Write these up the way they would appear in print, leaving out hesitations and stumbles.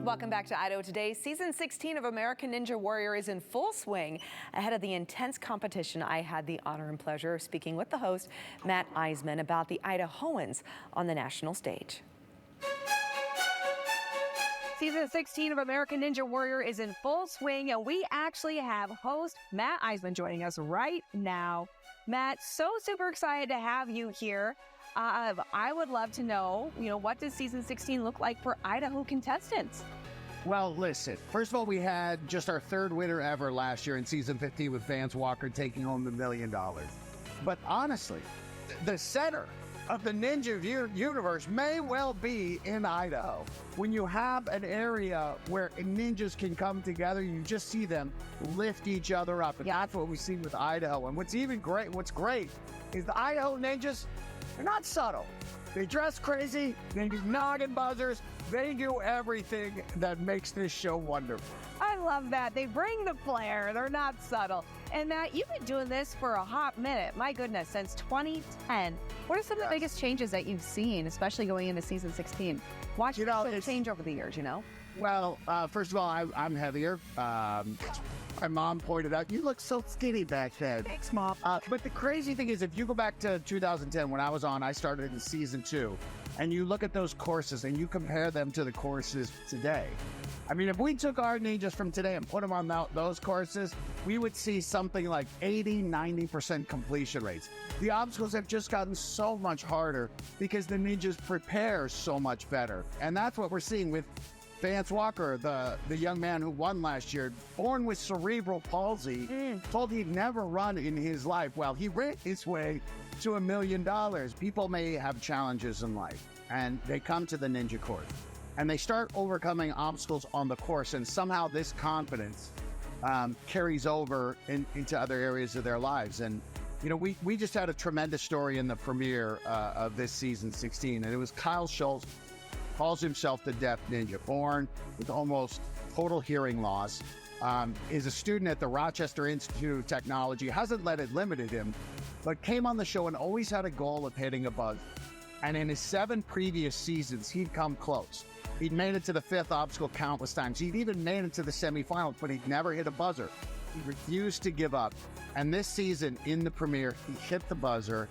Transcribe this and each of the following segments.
Welcome back to Idaho Today. Season 16 of American Ninja Warrior is in full swing. Ahead of the intense competition, I had the honor and pleasure of speaking with the host, Matt Eisman, about the Idahoans on the national stage. Season 16 of American Ninja Warrior is in full swing, and we actually have host Matt Eisman joining us right now. Matt, so super excited to have you here. I would love to know, what does season 16 look like for Idaho contestants? Well, listen, first of all, we had just our third winner ever last year in season 15 with Vance Walker taking home the $1 million. But honestly, the center of the ninja universe may well be in Idaho. When you have an area where ninjas can come together, you just see them lift each other up. And that's what we see with Idaho. And what's great is the Idaho ninjas, they're not subtle. They dress crazy, they do noggin buzzers, they do everything that makes this show wonderful. I love that. They bring the flair, they're not subtle. And Matt, you've been doing this for a hot minute, my goodness, since 2010. What are some of the biggest changes that you've seen, especially going into season 16? Watch it change over the years, Well, first of all, I'm heavier. My mom pointed out, you look so skinny back then. Thanks, Mom. But the crazy thing is, if you go back to 2010, when I started in season 2, and you look at those courses and you compare them to the courses today. I mean, if we took our ninjas from today and put them on those courses, we would see something like 80-90% completion rates. The obstacles have just gotten so much harder because the ninjas prepare so much better. And that's what we're seeing with Vance Walker, the young man who won last year, born with cerebral palsy, told he'd never run in his life. Well, he ran his way to $1 million. People may have challenges in life, and they come to the ninja course, and they start overcoming obstacles on the course, and somehow this confidence carries over into other areas of their lives. And we just had a tremendous story in the premiere of this season 16, and it was Kyle Schultz. Calls himself the deaf ninja, born with almost total hearing loss, is a student at the Rochester Institute of Technology, hasn't let it limit him, but came on the show and always had a goal of hitting a buzzer. And in his 7 previous seasons, he'd come close. He'd made it to the 5th obstacle countless times. He'd even made it to the semifinals, but he'd never hit a buzzer. He refused to give up. And this season, in the premiere, he hit the buzzer,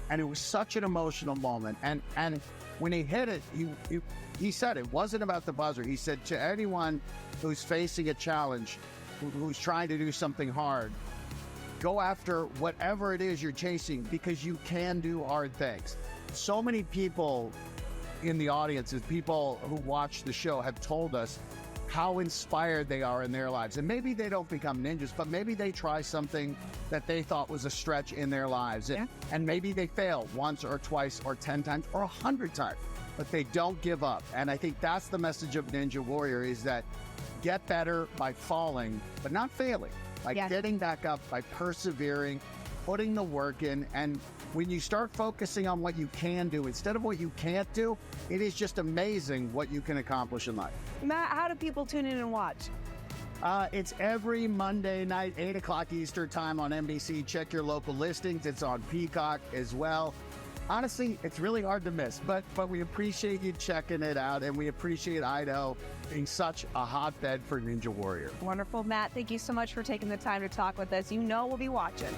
and it was such an emotional moment. And when he hit it, he said it wasn't about the buzzer. He said to anyone who's facing a challenge, who's trying to do something hard, go after whatever it is you're chasing, because you can do hard things. So many people in the audiences, people who watch the show, have told us how inspired they are in their lives. And maybe they don't become ninjas, but maybe they try something that they thought was a stretch in their lives. And maybe they fail once or twice or 10 times or 100 times, but they don't give up. And I think that's the message of Ninja Warrior, is that get better by falling, but not failing, by getting back up, by persevering, putting the work in. And when you start focusing on what you can do instead of what you can't do, it is just amazing what you can accomplish in life. Matt, how do people tune in and watch? It's every Monday night, 8 o'clock Eastern time on NBC. Check your local listings. It's on Peacock as well. Honestly, it's really hard to miss, but we appreciate you checking it out, and we appreciate Idaho being such a hotbed for Ninja Warrior. Wonderful, Matt. Thank you so much for taking the time to talk with us. We'll be watching.